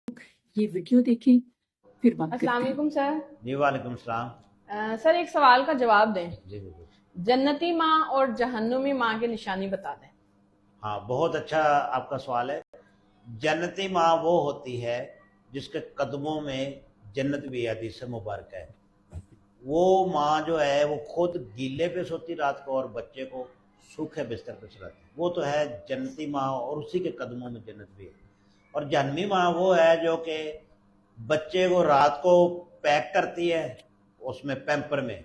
یہ ویڈیو دیکھیں پھر بات السلام کرتے ہیں۔ علیکم سر۔ جی وعلیکم السلام۔ سر ایک سوال کا جواب دیں۔ جی بالکل۔ جنتی ماں اور جہنمی ماں کی نشانی بتا دیں۔ ہاں بہت اچھا آپ کا سوال ہے۔ جنتی ماں وہ ہوتی ہے جس کے قدموں میں جنت بھی حدیث مبارک ہے۔ وہ ماں جو ہے وہ خود گیلے پہ سوتی رات کو اور بچے کو سوکھے بستر پہ سلاتی، وہ تو ہے جنتی ماں اور اسی کے قدموں میں جنت بھی ہے۔ اور جہنمی ماں وہ ہے جو کہ بچے کو رات کو پیک کرتی ہے اس میں پیمپر میں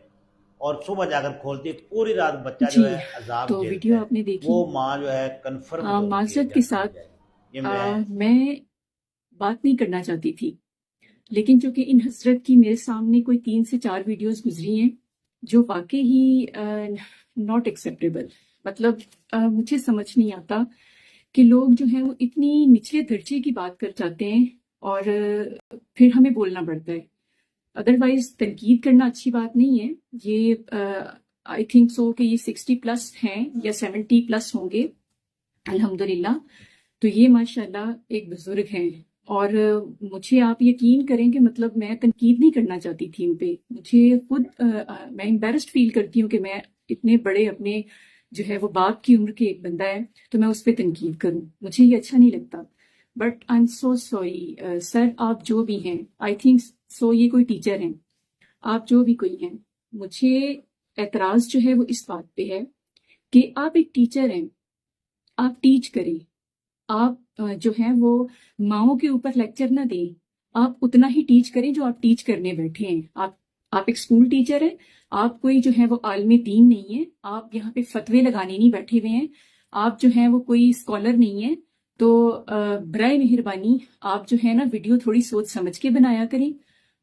اور صبح جا کر کھولتی ہے، پوری رات بچہ جی جو ہے عذاب تو جھیلتا ویڈیو ہے۔ آپ نے دیکھی۔ وہ ماں جو ہے کنفرم ہو چکی ہے معذرت کے جہنم میں ساتھ جائے گی۔ یہ میں بات نہیں کرنا چاہتی تھی، لیکن چونکہ ان حضرت کی میرے سامنے کوئی 3 سے 4 ویڈیوز گزری ہیں جو واقعی ہی ناٹ ایکسیپٹیبل، مطلب مجھے سمجھ نہیں آتا کہ لوگ جو ہیں وہ اتنی نچلے درجے کی بات کر جاتے ہیں اور پھر ہمیں بولنا پڑتا ہے۔ ادروائز تنقید کرنا اچھی بات نہیں ہے۔ یہ آئی تھنک سو کہ یہ 60+ ہیں یا 70+ ہوں گے الحمدللہ۔ تو یہ ماشاءاللہ ایک بزرگ ہیں اور مجھے آپ یقین کریں کہ مطلب میں تنقید نہیں کرنا چاہتی تھی ان پہ، مجھے خود میں امبیرسڈ فیل کرتی ہوں کہ میں اتنے بڑے اپنے جو ہے وہ باپ کی عمر کے ایک بندہ ہے تو میں اس پہ تنقید کروں، مجھے یہ اچھا نہیں لگتا۔ But I am so sorry sir, آپ جو بھی ہیں، آئی تھنک سو یہ کوئی ٹیچر ہیں، آپ جو بھی کوئی ہیں، مجھے اعتراض جو ہے وہ اس بات پہ ہے کہ آپ ایک ٹیچر ہیں، آپ ٹیچ کریں، آپ جو ہیں وہ ماؤں کے اوپر لیکچر نہ دیں، آپ اتنا ہی ٹیچ کریں جو آپ ٹیچ کرنے بیٹھے ہیں۔ آپ ایک اسکول ٹیچر ہیں، آپ کوئی جو ہے وہ عالم دین نہیں ہے، آپ یہاں پہ فتوے لگانے نہیں بیٹھے ہوئے ہیں، آپ جو ہیں وہ کوئی اسکالر نہیں ہیں۔ تو برائے مہربانی آپ جو ہے نا ویڈیو تھوڑی سوچ سمجھ کے بنایا کریں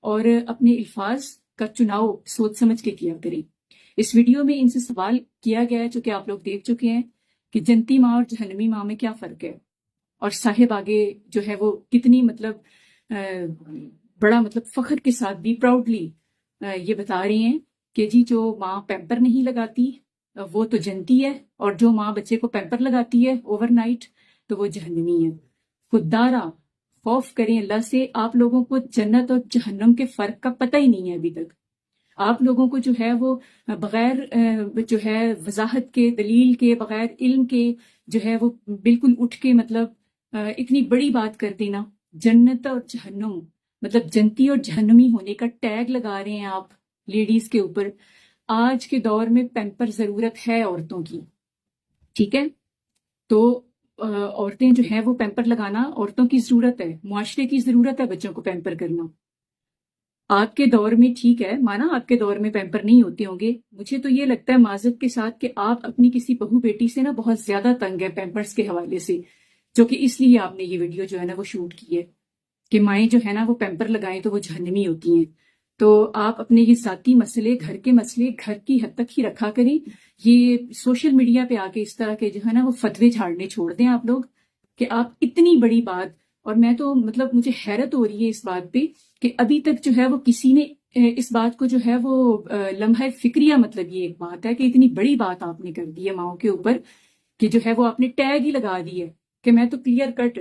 اور اپنے الفاظ کا چناؤ سوچ سمجھ کے کیا کریں۔ اس ویڈیو میں ان سے سوال کیا گیا ہے جو کہ آپ لوگ دیکھ چکے ہیں کہ جنتی ماں اور جہنمی ماں میں کیا فرق ہے، اور صاحب آگے جو ہے وہ کتنی مطلب بڑا مطلب فخر کے ساتھ بھی پراؤڈلی یہ بتا رہی ہیں کہ جی جو ماں پیمپر نہیں لگاتی وہ تو جنتی ہے، اور جو ماں بچے کو پیمپر لگاتی ہے اوور نائٹ تو وہ جہنمی ہے۔ خوددارا خوف کریں اللہ سے، آپ لوگوں کو جنت اور جہنم کے فرق کا پتہ ہی نہیں ہے ابھی تک۔ آپ لوگوں کو جو ہے وہ بغیر جو ہے وضاحت کے، دلیل کے، بغیر علم کے جو ہے وہ بالکل اٹھ کے مطلب اتنی بڑی بات کر دینا، جنت اور جہنم مطلب جنتی اور جہنمی ہونے کا ٹیگ لگا رہے ہیں آپ لیڈیز کے اوپر۔ آج کے دور میں پیمپر ضرورت ہے عورتوں کی، ٹھیک ہے؟ تو عورتیں جو ہیں وہ پیمپر لگانا عورتوں کی ضرورت ہے، معاشرے کی ضرورت ہے بچوں کو پیمپر کرنا۔ آپ کے دور میں ٹھیک ہے، مانا آپ کے دور میں پیمپر نہیں ہوتے ہوں گے، مجھے تو یہ لگتا ہے معذرت کے ساتھ کہ آپ اپنی کسی بہو بیٹی سے نا بہت زیادہ تنگ ہے پیمپرز کے حوالے سے، جو کہ اس لیے آپ نے یہ ویڈیو جو ہے نا وہ شوٹ کی ہے کہ مائیں جو ہے نا وہ پیمپر لگائیں تو وہ جہنمی ہوتی ہیں۔ تو آپ اپنے یہ ذاتی مسئلے، گھر کے مسئلے گھر کی حد تک ہی رکھا کریں، یہ سوشل میڈیا پہ آ کے اس طرح کے جو ہے نا وہ فتوے جھاڑنے چھوڑ دیں آپ لوگ، کہ آپ اتنی بڑی بات، اور میں تو مطلب مجھے حیرت ہو رہی ہے اس بات پہ کہ ابھی تک جو ہے وہ کسی نے اس بات کو جو ہے وہ لمحہ فکریہ، مطلب یہ ایک بات ہے کہ اتنی بڑی بات آپ نے کر دی ہے ماؤں کے اوپر کہ جو ہے وہ آپ نے ٹیگ ہی لگا دی ہے کہ میں تو کلیئر کٹ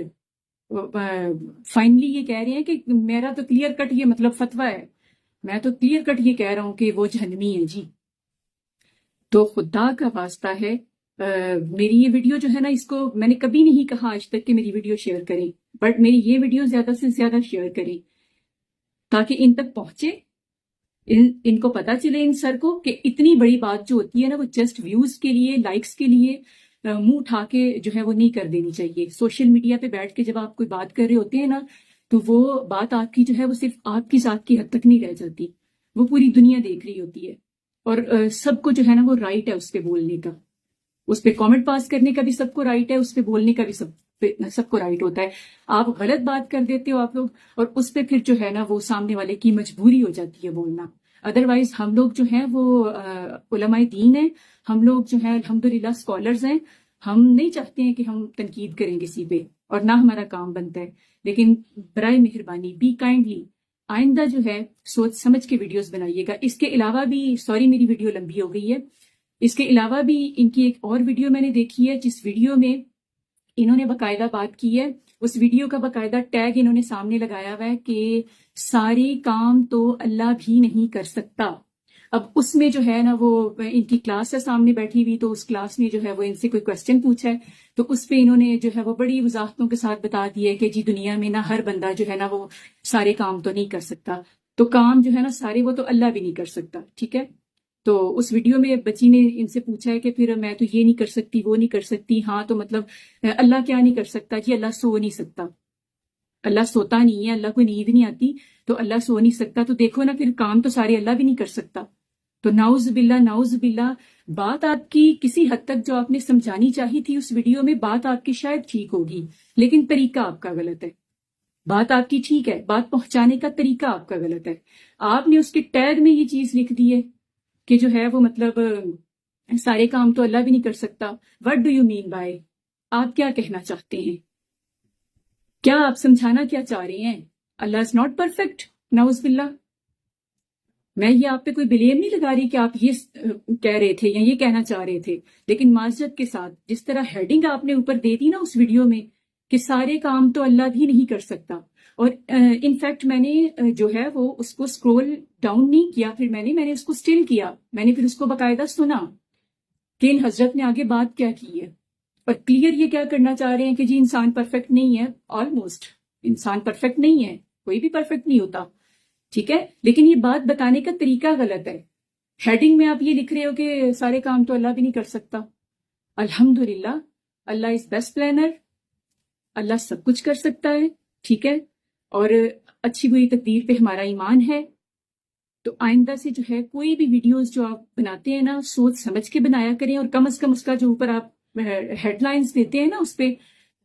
فائنلی یہ کہہ رہے ہیں کہ میرا تو کلیئر کٹ یہ مطلب فتویٰ ہے، میں تو کلیئر کٹ یہ کہہ رہا ہوں کہ وہ جہنمی ہے جی۔ تو خدا کا واسطہ ہے میری یہ ویڈیو جو ہے نا، اس کو میں نے کبھی نہیں کہا آج تک کہ میری ویڈیو شیئر کریں، بٹ میری یہ ویڈیو زیادہ سے زیادہ شیئر کریں تاکہ ان تک پہنچے، ان کو پتا چلے، ان سر کو، کہ اتنی بڑی بات جو ہوتی ہے نا وہ جسٹ ویوز کے لیے، لائکس کے لیے منہ اٹھا کے جو ہے وہ نہیں کر دینی چاہیے۔ سوشل میڈیا پہ بیٹھ کے جب آپ کوئی بات کر رہے ہوتے ہیں نا تو وہ بات آپ کی جو ہے وہ صرف آپ کی ذات کی حد تک نہیں رہ جاتی، وہ پوری دنیا دیکھ رہی ہوتی ہے، اور سب کو جو ہے نا وہ رائٹ ہے اس پہ بولنے کا، اس پہ کامنٹ پاس کرنے کا بھی سب کو رائٹ ہے، اس پہ بولنے کا بھی سب کو رائٹ ہوتا ہے۔ آپ غلط بات کر دیتے ہو آپ لوگ، اور اس پہ پھر جو ہے نا وہ سامنے والے کی مجبوری ہو جاتی ہے بولنا۔ ادروائز ہم لوگ جو ہیں وہ علماء دین ہیں، ہم لوگ جو ہیں الحمدللہ اسکالرز ہیں، ہم نہیں چاہتے ہیں کہ ہم تنقید کریں کسی پہ، اور نہ ہمارا کام بنتا ہے، لیکن برائے مہربانی بی کائنڈلی آئندہ جو ہے سوچ سمجھ کے ویڈیوز بنائیے گا۔ اس کے علاوہ بھی، سوری میری ویڈیو لمبی ہو گئی ہے، اس کے علاوہ بھی ان کی ایک اور ویڈیو میں نے دیکھی ہے جس ویڈیو میں انہوں نے باقاعدہ بات کی ہے، اس ویڈیو کا باقاعدہ ٹیگ انہوں نے سامنے لگایا ہوا ہے کہ سارے کام تو اللہ بھی نہیں کر سکتا. اب اس میں جو ہے نا وہ ان کی کلاس ہے سامنے بیٹھی ہوئی، تو اس کلاس میں جو ہے وہ ان سے کوئی کوشچن پوچھا ہے، تو اس پہ انہوں نے جو ہے وہ بڑی وضاحتوں کے ساتھ بتا دیا ہے کہ جی دنیا میں نا ہر بندہ جو ہے نا وہ سارے کام تو نہیں کر سکتا، تو کام جو ہے نا سارے وہ تو اللہ بھی نہیں کر سکتا. ٹھیک ہے، تو اس ویڈیو میں بچی نے ان سے پوچھا ہے کہ پھر میں تو یہ نہیں کر سکتی وہ نہیں کر سکتی. ہاں تو مطلب اللہ کیا نہیں کر سکتا؟ جی اللہ سو نہیں سکتا، اللہ سوتا نہیں ہے، اللہ کو نیند نہیں آتی، تو اللہ سو نہیں سکتا. تو دیکھو نا پھر کام تو سارے اللہ بھی نہیں کر سکتا. تو نعوذ باللہ نعوذ باللہ. بات آپ کی کسی حد تک جو آپ نے سمجھانی چاہی تھی اس ویڈیو میں، بات آپ کی شاید ٹھیک ہوگی، لیکن طریقہ آپ کا غلط ہے. بات آپ کی ٹھیک ہے، بات پہنچانے کا طریقہ آپ کا غلط ہے. آپ نے اس کے ٹیگ میں یہ چیز لکھ دی ہے کہ جو ہے وہ مطلب سارے کام تو اللہ بھی نہیں کر سکتا. What do you mean by? آپ کیا کہنا چاہتے ہیں؟ کیا آپ سمجھانا کیا چاہ رہے ہیں؟ اللہ از ناٹ پرفیکٹ، نعوذ باللہ. میں یہ آپ پہ کوئی بلیم نہیں لگا رہی کہ آپ یہ کہہ رہے تھے یا یہ کہنا چاہ رہے تھے، لیکن معذرت کے ساتھ جس طرح ہیڈنگ آپ نے اوپر دے دی نا اس ویڈیو میں کہ سارے کام تو اللہ بھی نہیں کر سکتا، اور انفیکٹ میں نے جو ہے وہ اس کو اسکرول ڈاؤن نہیں کیا، پھر میں نے اس کو اسٹل کیا، میں نے پھر اس کو باقاعدہ سنا کہ ان حضرت نے آگے بات کیا کی ہے. اور کلیئر یہ کیا کرنا چاہ رہے ہیں کہ جی انسان پرفیکٹ نہیں ہے. آلموسٹ انسان پرفیکٹ نہیں ہے، کوئی بھی پرفیکٹ نہیں ہوتا. ٹھیک ہے، لیکن یہ بات بتانے کا طریقہ غلط ہے. ہیڈنگ میں آپ یہ لکھ رہے ہو کہ سارے کام تو اللہ بھی نہیں کر سکتا. الحمدللہ، اللہ از بیسٹ پلانر، اللہ سب کچھ کر سکتا ہے. ٹھیک ہے، اور اچھی بری تقدیر پہ ہمارا ایمان ہے. تو آئندہ سے جو ہے کوئی بھی ویڈیوز جو آپ بناتے ہیں نا سوچ سمجھ کے بنایا کریں، اور کم از کم اس کا جو اوپر آپ ہیڈ لائنز دیتے ہیں نا اس پہ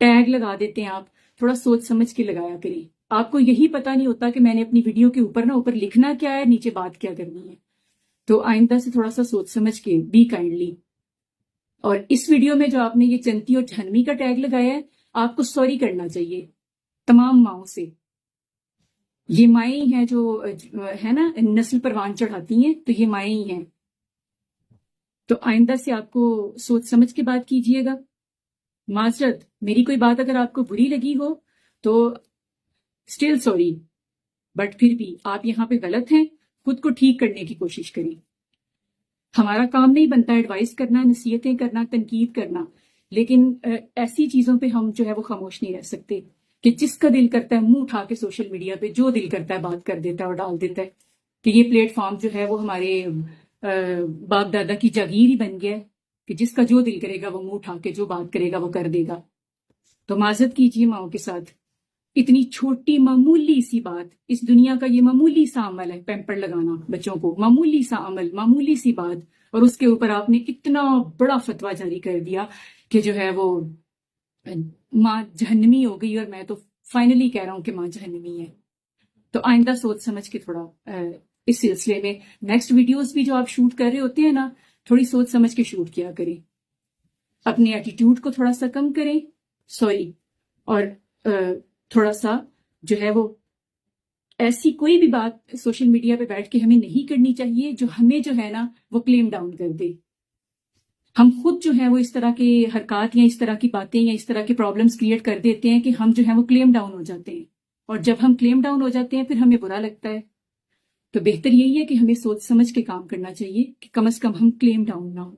ٹیگ لگا دیتے ہیں، آپ تھوڑا سوچ سمجھ کے لگایا کریں. آپ کو یہی پتہ نہیں ہوتا کہ میں نے اپنی ویڈیو کے اوپر لکھنا کیا ہے، نیچے بات کیا کرنی ہے. تو آئندہ سے تھوڑا سا سوچ سمجھ کے بی کائنڈلی. اور اس ویڈیو میں جو آپ نے یہ چنتی اور جہنمی کا ٹیگ لگایا ہے، آپ کو سوری کرنا چاہیے تمام ماؤں سے. یہ مائیں ہیں جو ہے نا نسل پروان چڑھاتی ہیں، تو یہ مائیں ہی ہیں. تو آئندہ سے آپ کو سوچ سمجھ کے بات کیجیے گا. معذرت، میری کوئی بات اگر آپ کو بری لگی ہو تو اسٹل سوری، بٹ پھر بھی آپ یہاں پہ غلط ہیں. خود کو ٹھیک کرنے کی کوشش کریں. ہمارا کام نہیں بنتا ایڈوائز کرنا، نصیحتیں کرنا، تنقید کرنا، لیکن ایسی چیزوں پہ ہم جو ہے وہ خاموش نہیں رہ سکتے کہ جس کا دل کرتا ہے منہ اٹھا کے سوشل میڈیا پہ جو دل کرتا ہے بات کر دیتا ہے اور ڈال دیتا ہے، کہ یہ پلیٹ فارم جو ہے وہ ہمارے باپ دادا کی جاگیر ہی بن گیا ہے کہ جس کا جو دل کرے گا وہ منہ اٹھا کے جو بات کرے گا وہ کر دے گا. تو معذرت کیجیے ماؤں کے ساتھ. اتنی چھوٹی معمولی سی بات، اس دنیا کا یہ معمولی سا عمل ہے، پیمپر لگانا بچوں کو، معمولی سا عمل، معمولی سی بات، اور اس کے اوپر آپ نے اتنا بڑا فتویٰ جاری کر دیا کہ جو ہے وہ ماں جہنمی ہو گئی. اور میں تو فائنلی کہہ رہا ہوں کہ ماں جہنمی ہے. تو آئندہ سوچ سمجھ کے تھوڑا اس سلسلے میں نیکسٹ ویڈیوز بھی جو آپ شوٹ کر رہے ہوتے ہیں نا، تھوڑی سوچ سمجھ کے شوٹ کیا کریں. اپنے ایٹیٹیوڈ کو تھوڑا سا کم کریں، سوری، اور تھوڑا سا جو ہے وہ ایسی کوئی بھی بات سوشل میڈیا پہ بیٹھ کے ہمیں نہیں کرنی چاہیے جو ہمیں جو ہے نا وہ کلیم ڈاؤن کر دے. ہم خود جو ہے وہ اس طرح کے حرکات یا اس طرح کی باتیں یا اس طرح کے پرابلمس کریٹ کر دیتے ہیں کہ ہم جو ہے وہ کلیم ڈاؤن ہو جاتے ہیں، اور جب ہم کلیم ڈاؤن ہو جاتے ہیں پھر ہمیں برا لگتا ہے. تو بہتر یہی ہے کہ ہمیں سوچ سمجھ کے کام کرنا چاہیے کہ کم از کم ہم کلیم ڈاؤن نہ ہوں.